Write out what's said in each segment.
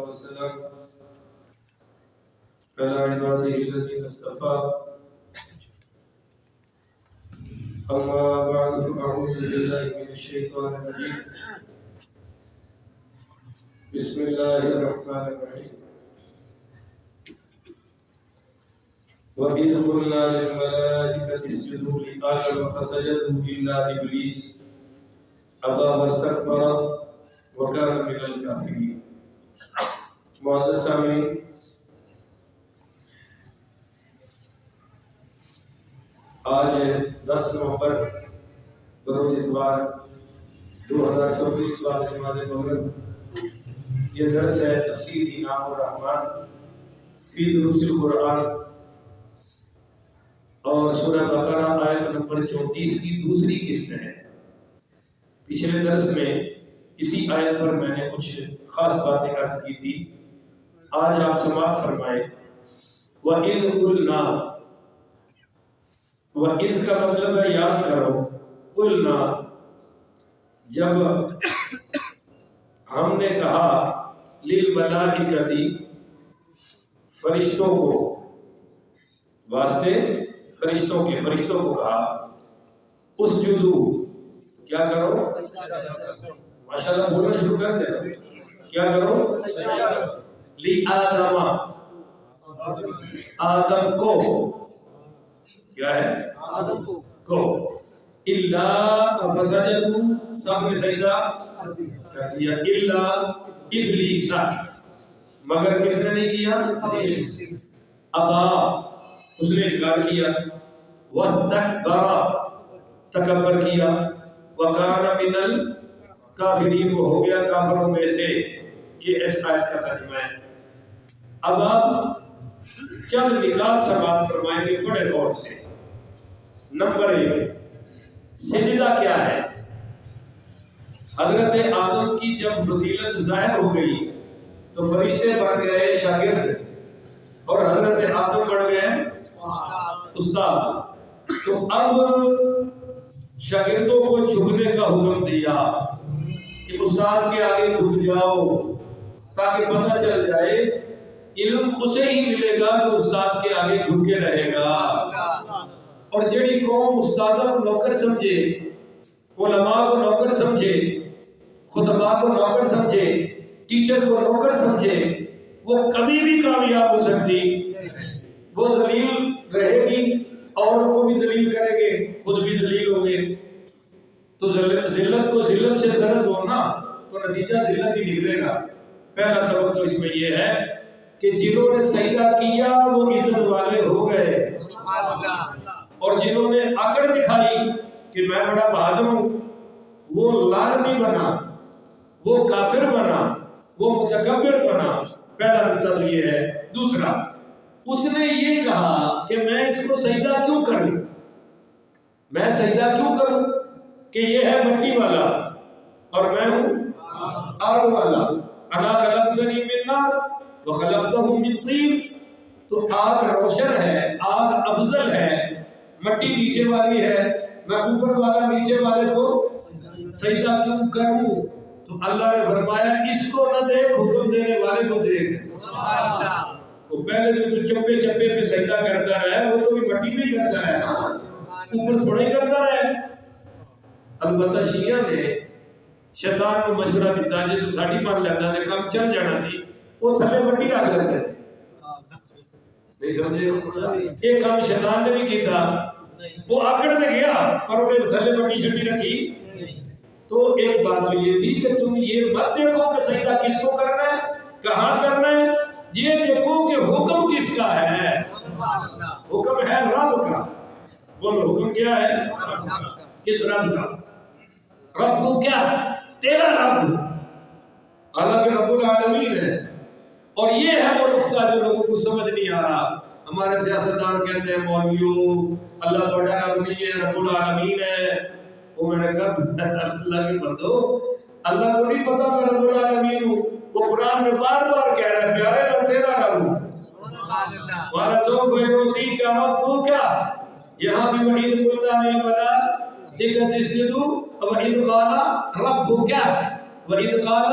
والسلام على عباده الذين اصطفى أما بعد فأعوذ بالله من الشيطان الرجيم بسم الله الرحمن الرحيم وإذ قلنا للملائكة اسجدوا لآدم فسجدوا إلا إبليس أبى واستكبر وكان من الكافرين. معزز سامعین، آج 10 نومبر بروز اتوار 2024 بعد جماعت مغرب یہ درس ہے تفسیر انعام الرحمن فی دروس القرآن اور سورہ بقرہ آیت نمبر 34 کی دوسری قسط ہے۔ پچھلے درس میں اسی آیت پر میں نے کچھ خاص باتیں عرض کی تھی، آج آپ سماعت فرمائیں۔ وَإِذْ قُلْنَا، وَإِذْ کا مطلب ہے یاد کرو، قُلْنَا جب ہم نے کہا، لِلْمَلَائِكَةِ فرشتوں کو، واسطے فرشتوں کو کہا، اسجدو کیا کرو، ماشاءاللہ بولنا شروع کر دیں، کیا کرو، لی آدم کو، کیا ہے کو، الا فسجدوا سب نے سجدہ کر دیا، الا ابلیس مگر کس نے نہیں کیا، ابا اس نے انکار کیا، واستکبر تکبر کیا، وکان من الکافرین وہ ہو گیا کافروں میں سے۔ یہ اس آیت کا ترجمہ ہے۔ اب آپ چند نکات سماعت فرمائیں گے بڑے غور سے۔ نمبر 1، سجدہ کیا ہے؟ حضرت آدم کی جب فضیلت ظاہر ہو گئی تو فرشتے بن گئے شاگرد اور حضرت آدم بن گئے استاد۔ تو اب شاگردوں کو جھکنے کا حکم دیا کہ استاد کے آگے جھک جاؤ تاکہ پتہ چل جائے علم اسے ہی ملے گا جو استاد کے آگے جھک کے رہے گا۔ اور جڑی قوم استادوں کو نوکر سمجھے، علماء کو نوکر سمجھے، خطباء کو نوکر سمجھے، ٹیچر کو نوکر سمجھے، وہ کبھی بھی کامیاب ہو سکتی، وہ ذلیل رہے گی، اور کو بھی ذلیل کرے گے، خود بھی ذلیل ہوں گے۔ تو ذلت کو ذلت سے زرد ہونا تو نتیجہ ذلت ہی نکلے گا۔ پہلا سبق تو اس میں یہ ہے کہ جنہوں نے سجدہ کیا وہ عزت والے ہو گئے، اور جنہوں نے اکڑ دکھائی کہ میں بڑا بہادر ہوں، وہ لعنتی بنا، وہ کافر بنا، وہ متکبر بنا۔ پہلا نقطہ تو یہ ہے۔ دوسرا، اس نے یہ کہا کہ میں اس کو سجدہ کیوں کروں، میں سجدہ کیوں کروں کہ یہ ہے مٹی والا اور میں ہوں آگ والا۔ انا خلقتنی من نار وخلقتہ من طین، تو آگ روشن ہے، آگ افضل ہے، مٹی نیچے والی ہے، میں اوپر والا نیچے والے کو سجدہ کیوں کروں؟ تو اللہ نے فرمایا اس کو نہ دیکھ، حکم دینے والے کو دیکھ۔ تو پہلے جو چپے چپے پہ سجدہ کرتا رہا وہ تو بھی مٹی میں کرتا رہا نا، اوپر تھوڑا ہی کرتا رہا۔ البتہ شیعہ نے شیطان کو مشورہ دیتا جی تو ساڑی مان لینا نے کم چل جانا سی، وہ تھلے مٹی رکھ لیتے تھے، نہیں سمجھے؟ ایک کام شیطان نے بھی کیتا، وہ آکڑ دے گیا پر انہیں تھلے مٹی چھٹی رکھی۔ تو ایک بات تو یہ تھی کہ تم یہ مت دیکھو کہ سجدہ کس کو کرنا ہے، کہاں کرنا ہے، یہ دیکھو کہ حکم کس کا ہے۔ حکم ہے رب کا۔ بولو حکم کیا ہے؟ کس رب کا؟ رب کیا؟ تیرا رب، حالانکہ رب العالمین ہے۔ اور یہ ہے وہ نقطہ جو لوگوں کو سمجھ نہیں آ رہا۔ ہمارے سیاستدان کہتے ہیں مولویوں اللہ تو رب نہیں ہے، رب العالمین ہے۔ وہ میں نے کہا اللہ کے بندو، اللہ کو نہیں پتا میں رب العالمین ہوں؟ وہ قرآن میں بار بار کہہ رہا ہے پیارے میں تیرا رب ہوں۔ وَلَسَوْفَ يُعْطِيكَ رَبُّكَ، یہاں بھی وَإِذْ قُلْنَا لِلْمَلَائِكَةِ اسْجُدُوا وَإِذْ قَالَ رَبُّكَ، وَإِذْ قَالَ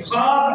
7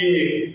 1,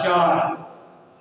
4,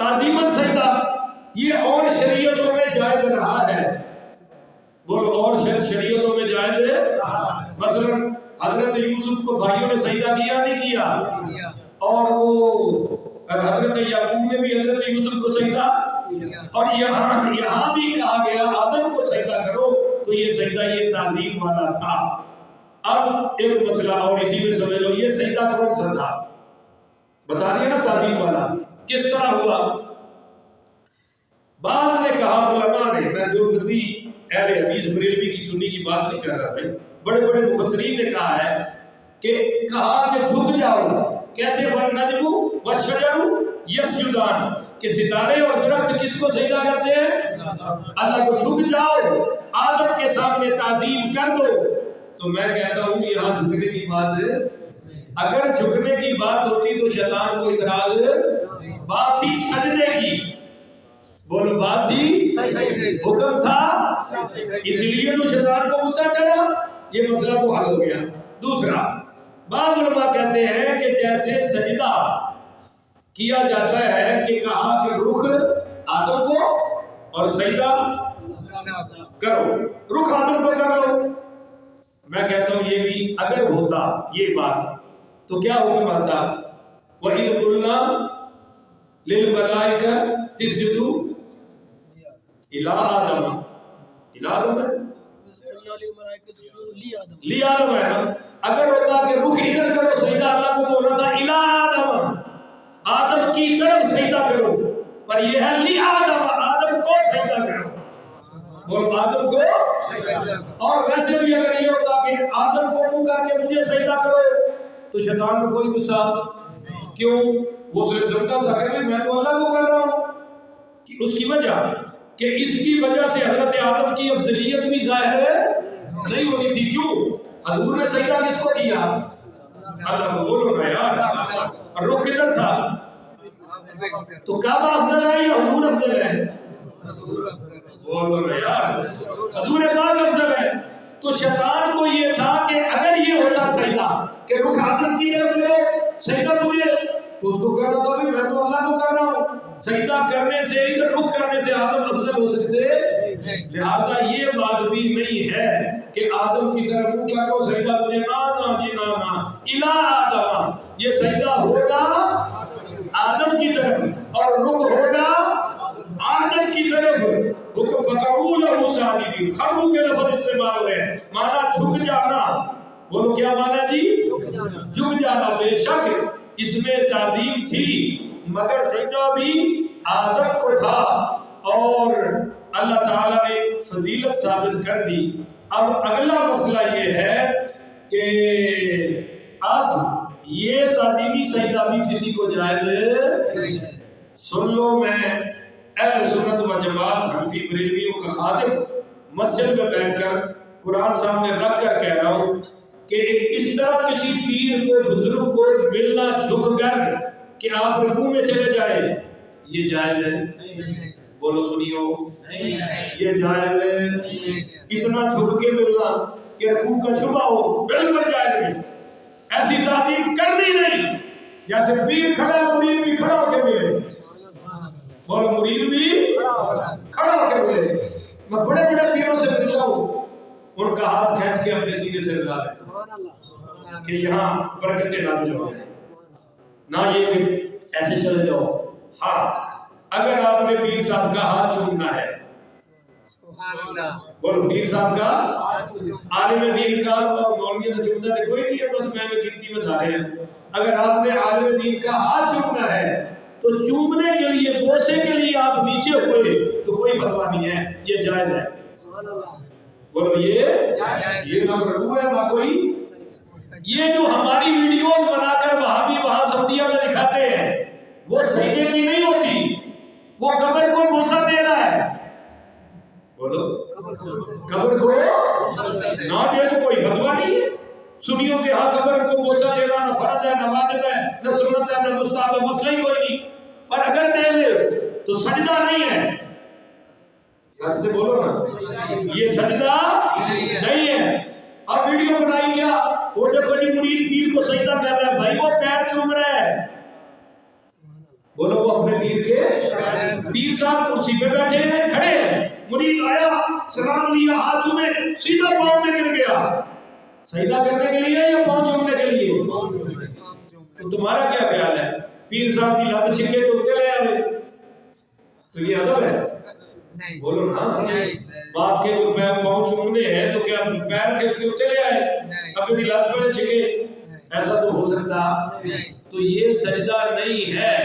تعظیماً سجدہ یہ اور شریعتوں میں جائز رہا ہے. بولو اور شریعتوں میں جائز ہے. مثلا حضرت یوسف کو بھائیوں نے سجدہ کیا نہیں کیا؟ اور وہ حضرت یعقوب نے بھی حضرت یوسف کو سجدہ. اور یہاں بھی کہا گیا آدم کو سجدہ کرو، تو یہ سجدہ یہ تعظیم والا تھا. اب ایک مسئلہ اور اسی میں سمجھ لو، یہ سجدہ کون سا تھا؟ بتا دیا نا تعظیم والا. کس طرح ہوا؟ بعض نے کہا علماء نے، میں دیوبندی اہل حدیث بریلوی کی سنی کی بات نہیں کر رہا بھائی، بڑے بڑے مفسرین نے کہا ہے کہ جھک جاؤ. کیسے؟ والنجم والشجر یسجدان، کہ ستارے اور درخت کس کو سجدہ کرتے ہیں؟ اللہ کو. جھک جاؤ، آدم کے سامنے تعظیم کر دو. تو میں کہتا ہوں یہاں جھکنے کی بات ہے. اگر جھکنے کی بات ہوتی تو شیطان کو اعتراض، بات تھی سجدے کی. بولو بات تھی، حکم تھا، اس لیے تو شیطان کو غصہ چڑھا. یہ مسئلہ تو حل ہو گیا. دوسرا، بعض علماء کہتے ہیں کہ جیسے سجدہ کیا جاتا ہے کہ کہا کہ رخ آدم کو اور سجدہ کرو، رخ آدم کو کر لو. میں کہتا ہوں یہ بھی اگر ہوتا یہ بات تو کیا حکم آتا؟ وَإِذْ قُلْنَا لِلْمَلَائِكَةِ اسْجُدُوا إِلَىٰ آدَمَ. إِلَىٰ آدم ہے، لی آدم ہے نا. اگر ہوتا کہ رخ ادھر کرو سجدہ اللہ کو، تو ہونا تھا إِلَىٰ آدم، آدم کی طرف سجدہ کرو. پر یہ ہے لی آدم، آدم کو سجدہ کرو. بولو آدم کو. اور ویسے بھی اگر یہ ہوتا کہ آدم کو منہ کر کے مجھے سجدہ کرو تو شیطان میں کوئی غصہ کیوں؟ وہ اس نے سمجھا تھا کہ میں تو اللہ کو کر رہا ہوں. اس کی وجہ کہ اس کی وجہ سے حضرت آدم کی افضلیت بھی ظاہر نہیں ہوتی تھی. کیوں؟ حضور نے سجدہ کس کو کیا؟ اللہ کو. بولو نا یار. اور رخ کدھر تھا؟ تو کعبہ افضل ہے یا حضور افضل ہے؟ بولو نا یار. حضور پاک افضل ہے. تو شیطان کو یہ تھا کہ اگر یہ ہوتا سجدہ کہ رخ آدم کی طرف کرو سجدہ تجھے، تو اس کو کہنا تھا بھی میں تو اللہ کو کر رہا ہوں. سجدہ کرنے سے ادھر رخ کرنے سے آدم افضل ہو سکتے؟ لہذا یہ بات بھی نہیں ہے کہ آدم کی طرف منہ کرو سجدہ مجھے. نا جی نا. الا آدم، یہ سجدہ ہوگا آدم کی طرف اور رخ ہوگا آدم کی طرف. حکم فقعوا له ساجدین، خرو کے لفظ استعمال ہو رہے ہیں، مانا جھک جانا. بولو کیا مانا جی؟ جھک جانا. بے شک اس میں تعظیم تھی مگر سجدہ بھی آدم کو تھا اور اللہ تعالیٰ نے فضیلت ثابت کر دی. اب اگلا مسئلہ یہ ہے کہ اب یہ تعظیمی سجدہ بھی کسی کو جائز. سن لو، میں اہل سنت و جماعت حنفی بریلویوں کا خادم مسجد میں بیٹھ کر قرآن سامنے رکھ کر کہہ رہا ہوں کہ اس طرح کسی پیر کو بزرگ کو ملنا جھک کر کہ آپ رکوع میں چلے جائیں، یہ جائز ہے؟ بولو سنیو، یہ جائز ہے؟ اتنا جھک کے ملنا کہ رکوع کا شبہ ہو، بالکل جائز نہیں. ایسی تعظیم کرنی نہیں. جیسے پیر کھڑا مرید بھی کھڑا ہو کے ملے. بولو مرید بھی کھڑا ہو کے ملے. میں بڑے بڑے پیروں سے ملتا ہوں، ان کا ہاتھ کھینچ کے اپنے سینے سے لگا دیتا ہوں کہ یہاں برکتیں نازل ہو جائیں. نہ یہ کہ ایسے چلے جاؤ. ہاں اگر آپ نے پیر صاحب کا ہاتھ چومنا ہے، بولو پیر صاحب کا، عالم دین کا، مولوی نے چومنا تو کوئی نہیں ہے، بس میں گنتی میں دھارے ہیں. اگر آپ نے عالم دین کا ہاتھ چومنا ہے تو چومنے کے لیے، بوسے کے لیے آپ نیچے ہوئے تو کوئی فتویٰ نہیں ہے، یہ جائز ہے. بولو یہ نہ رکوع ہے نہ کوئی. یہ جو ہماری ویڈیوز بنا کر وہاں سعودیہ میں دکھاتے ہیں وہ سجدے کی نہیں ہوتی، وہ قبر کو بوسہ دے رہا ہے. بولو قبر کو نہ دے تو کوئی فتویٰ نہیں ہے. سنیوں کے ہاں قبر کو بوسہ دینا نہ فرض ہے نہ واجب ہے نہ سنت ہے نہ مستحب ہے، مسئلہ ہی کوئی نہیں. پر اگر دے لے تو سجدہ نہیں ہے. سچ سے بولو نا، یہ سجدہ نہیں ہے. اب ویڈیو بنائی کیا، وہ دیکھو جی مرید پیر کو سجدہ کر رہا ہے. بھائی وہ پیر چوم رہا ہے. بولو وہ اپنے پیر کے پیر صاحب کرسی پہ بیٹھے ہیں کھڑے ہیں، مرید آیا سلام لیا ہاتھ چومے سیدھا پاؤں میں گر گیا، سجدہ کرنے کے لیے یا پاؤں چومنے کے لیے؟ تو تمہارا کیا خیال ہے؟ پیر صاحب کی لت چھکے تو اتنے لے آئے تو یہ ادب ہے؟ بولو نا، باپ کے پاؤں چومنے ہیں تو کیا پیر کھینچ کے اتنے لے آئے؟ اپنی لت پہ چھکے؟ ایسا تو ہو سکتا؟ تو یہ سجدہ نہیں ہے۔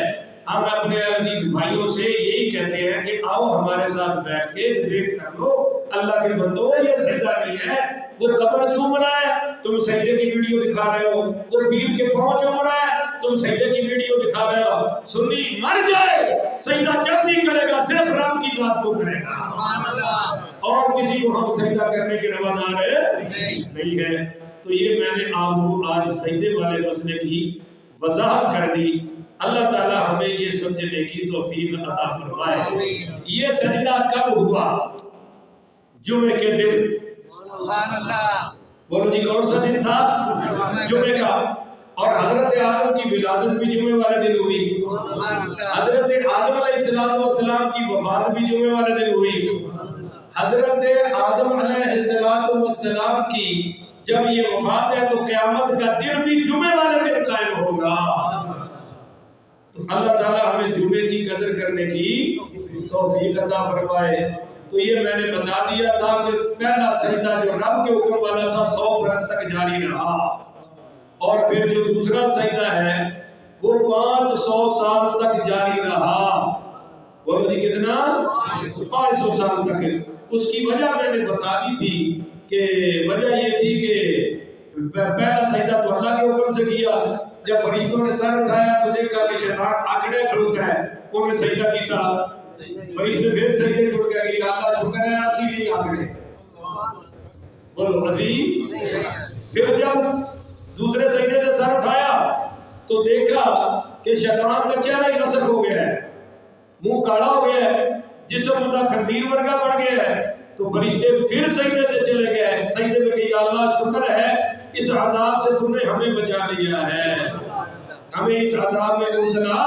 ہم اپنے عزیز بھائیوں سے یہی کہتے ہیں کہ آؤ ہمارے ساتھ بیٹھ کے ڈیبیٹ کر لو، اللہ کے بندو یہ سجدہ نہیں ہے۔ وہ قبر چوم رہا ہے تم سجدے کی ویڈیو دکھا رہے ہو، وہ پیر کے پاؤں چوم رہا ہے تم سجدے کی ویڈیو دکھا رہے ہو۔ سنی مر جائے سجدہ جب نہیں کرے گا، صرف رب کی ذات کو کرے گا، اور کسی کو ہم سجدہ کرنے کے روادار نہیں ہے۔ تو یہ میں نے آپ کو آج سجدے والے مسئلے کی وضاحت کر دی۔ اللہ تعالی ہمیں یہ سمجھنے کی توفیق عطا فرمائے۔ یہ سجدہ کب ہوا؟ جمعے کے دن۔ سبحان اللہ، بولو جی کون سا دن تھا؟ جمعے کا۔ اور حضرت آدم کی ولادت بھی جمعے والے دن ہوئی، حضرت آدم علیہ السلام کی وفات بھی جمعے والے دن ہوئی، حضرت آدم علیہ السلام کی جب یہ وفات ہے تو قیامت کا دن بھی جمعے والے دن قائم ہوگا۔ تو اللہ تعالیٰ ہمیں جمعے کی قدر کرنے کی توفیق عطا فرمائے۔ تو یہ میں نے بتا دیا تھا کہ پہلا سجدہ جو رب کے حکم والا تھا 100 برس تک جاری رہا، اور پھر جو دوسرا سجدہ ہے وہ 500 سال تک جاری رہا۔ بولو جی کتنا؟ 500 سال تک۔ اس کی وجہ میں نے بتا دی تھی کہ وجہ یہ تھی کہ پہلا سجدہ تو اللہ کے حکم سے کیا، جب فرشتوں نے سر اٹھایا تو دیکھا کہ شیطان آکڑے کھڑوتا ہے، انہوں نے سجدہ کیتا، فرشتے پھر سجدے ٹوٹ گئے کہ اللہ شکر ہے اسی نہیں آکڑے، بولو عظیم۔ پھر جب دوسرے سجدے سے سر اٹھایا تو دیکھا کہ شیطان کا چہرہ ہی مسخ ہو گیا ہے، منہ کالا ہو گیا ہے، جسم ان کا خنزیر ورگا بن گیا ہے۔ تو فرشتے پھر سجدے سے چلے گئے، سجدے میں کہ یا اللہ شکر ہے اس عذاب سے تم نے ہمیں بچا لیا ہے، ہمیں اس عذاب میں مبتلا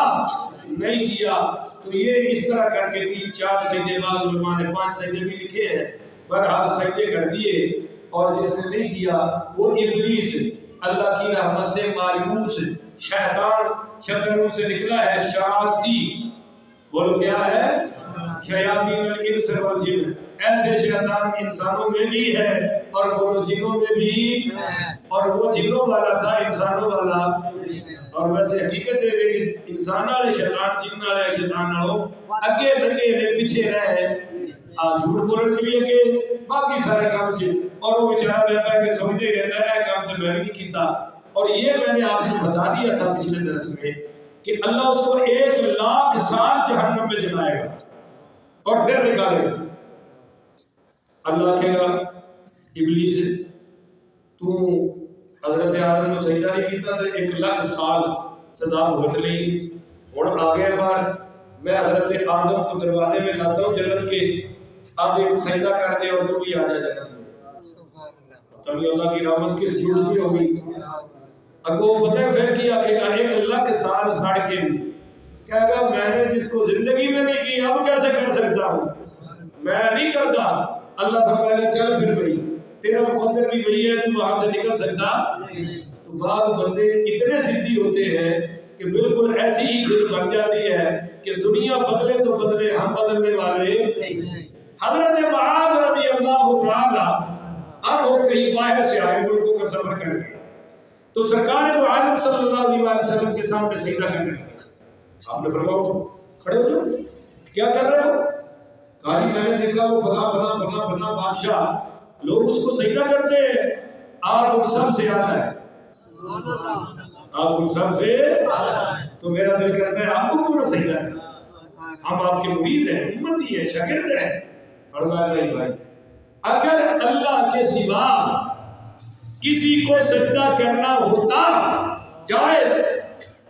نہیں کیا۔ تو یہ اس طرح کر کے 3-4 سجدے، بعض علماء نے 5 سجدے بھی لکھے ہیں، بہرحال سجدے کر دیے۔ اور جس نے نہیں کیا وہ ابلیس، اللہ کی رحمت سے مایوس شیطان، شیطانوں سے نکلا ہے شیاطی، بولو کیا ہے؟ شیاطین الانس والجن، ایسے شیطان انسانوں میں بھی ہے اور بولو جنوں میں بھی، اور وہ جنوں والا تھا انسانوں والا۔ اور ویسے حقیقت ہے کہ انسان والے شیطان جن والے شیطان نالوں اگے لگے نے پیچھے رہے، جھوٹ بولنے کے لیے کہ باقی سارے کام چ، اور وہ بیچارہ رہتا ہے کہ سمجھے رہتا ہے کام تو میں بھی نہیں کیتا۔ اور یہ میں نے آپ کو بتا دیا تھا پچھلے درس میں کہ اللہ اس کو 1,00,000 سال جہنم میں جلائے گا اور پھر نکالے گا۔ اللہ کہے گا ابلیس تو حضرت آدم کو سجدہ نہیں کیتا تو 1,00,000 سال سزا بھگت لی، ہوں آ گئے باہر، میں حضرت آدم کو دروازے میں لاتا ہوں جنت کے، اب ایک سجدہ کر دے اور تو بھی آ جائے جنت میں۔ تبھی اللہ کی رحمت کس جوش میں ہوگی؟ اگو پتہ ہے پھر کیا کہ 1,00,000 سال ساڑ کے بھی کہے گا میں نے جس کو زندگی میں نہیں کی اب کیسے کر سکتا ہوں، میں نہیں کرتا۔ اللہ فرمائے گا چل پھر بھائی تیرا مقدر بھی وہی ہے، تو وہاں سے نکل سکتا۔ تو بعض بندے اتنے ضدی ہوتے ہیں کہ بالکل ایسی ہی ضد بن جاتی ہے کہ دنیا بدلے تو بدلے، ہم بدلنے والے۔ حضرت معاذ رضی اللہ تعالی عنہ کہیں باہر سے آئے ملکوں کا سفر کر کے، تو سرکار دو عالم صلی اللہ علیہ وسلم کے سامنے سجدہ کرنے لگے۔ آپ نے فرمایا اٹھو، کھڑے ہو جاؤ، کیا کر رہے ہو؟ کہا میں نے دیکھا وہ فلاں فلاں فلاں فلاں بادشاہ لوگ اس کو سجدہ کرتے ہیں، آپ ان سب سے آتا ہے، آپ ان سب سے، تو میرا دل کرتا ہے آپ کو کیوں نہ سجدہ کریں، ہم آپ کے مرید ہیں، امتی ہیں، شاگرد ہیں۔ فرمایا نہیں بھائی، اگر اللہ کے سوا کسی کو سجدہ کرنا ہوتا جائز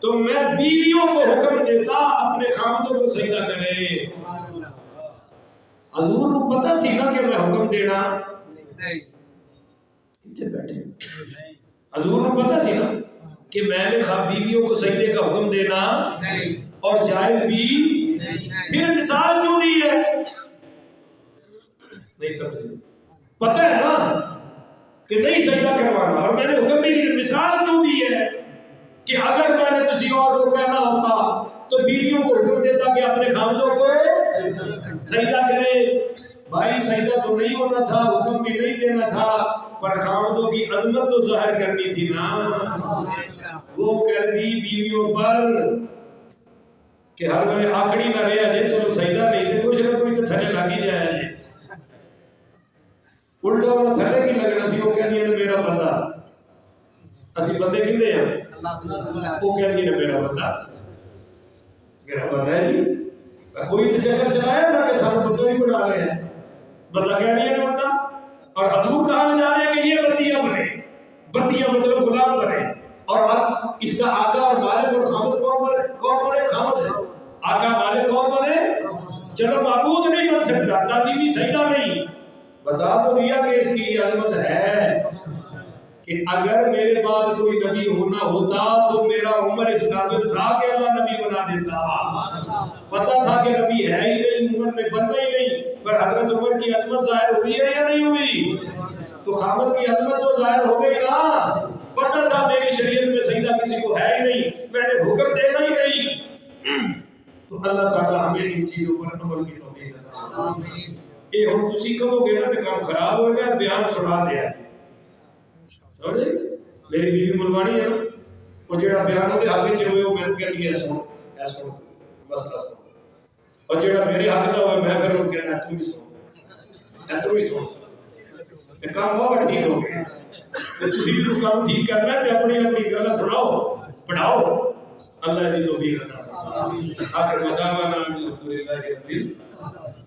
تو میں بیویوں کو حکم دیتا اپنے خامدوں کو سجدہ کرے۔ حضور کو پتہ سی نا کہ میں حکم دینا نہیں، کتنے بیٹھے حضور کو پتہ سی نا کہ میں نے بیویوں کو سجدے کا حکم دینا نہیں، اور جائز بھی پھر مثال کیوں دی ہے؟ نہیں سمجھے؟ پتہ ہے نا کہ نہیں سجدہ کروانا، اور میں نے حکم بھی نہیں، مثال کیوں دی ہے کہ اگر میں نے کسی اور کو کہنا ہوتا تو بیویوں کو حکم دیتا کہ اپنے خامدوں کو سجدہ کرے۔ بھائی سجدہ تو نہیں ہونا تھا، حکم بھی نہیں دینا تھا، پر خامدوں کی عظمت تو ظاہر کرنی تھی نا، وہ کر دی بیویوں پر کہ ہر ویلے آکڑی نہ رہے جے چلو سجدہ نہیں تے کچھ نہ کوئی تو تھلے لگی جائے جے، الٹا وہ تھلے کی لگنا سی، وہ کہہ دیا میرا بندہ، اسی بندے کنے ہیں، وہ کہہ دیا میرا بندہ ہے جی، کوئی تو چکر چلایا نا کہ سارے بندے بھی بنا رہے ہیں، بندہ کہہ رہی ہے الٹا، اور حضور کہا جا رہے ہیں کہ یہ بندیاں بنے، بندیاں مطلب غلام بنے، اور اس کا آقا اور مالک اور خامد کون بنے؟ خامد ہے، آقا مالک کون بنے؟ چلو معبود نہیں بن سکتا، تعظیمی سجدہ نہیں، بتا تو دیا کہ اس کی عظمت ہے کہ اگر میرے بعد کوئی نبی ہونا ہوتا تو میرا عمر اس قابل تھا کہ اللہ نبی بنا دیتا، پتا تھا کہ نبی ہے ہی نہیں، عمر میں بننا ہی نہیں، پر حضرت عمر کی عظمت ظاہر ہوئی ہے یا نہیں ہوئی؟ تو خامد کی عظمت تو ظاہر ہو گئی نا، پتا تھا میری شریعت میں سجدہ کسی کو ہے ہی نہیں، میں نے حکم دینا ہی نہیں، تو اللہ تعالیٰ ہمیں ان چیزوں پر عمل کی توفیق عطا فرمائے۔ اے ہم تسی کہو گے نا کہ کام خراب ہو گیا، بیان سنا دیا سمجھے؟ میری بیوی ملوانی ہے نا، وہ جڑا بیان ہوتے حق چ ہوئے وہ میں نے کہہ دیا سن مسئلہ سن، اور جڑا میرے حق دا ہوئے میں پھر ان کہنا ہے تو ہی سن، کہ کام بہت ٹھیک ہو گیا، تسی بھی کام ٹھیک کرنا ہے کہ اپنی اپنی گلہ سناؤ پڑھاؤ، اللہ دی توفیق عطا فرمائے۔ آخر مدعوانا الحمدللہ رب العالمین۔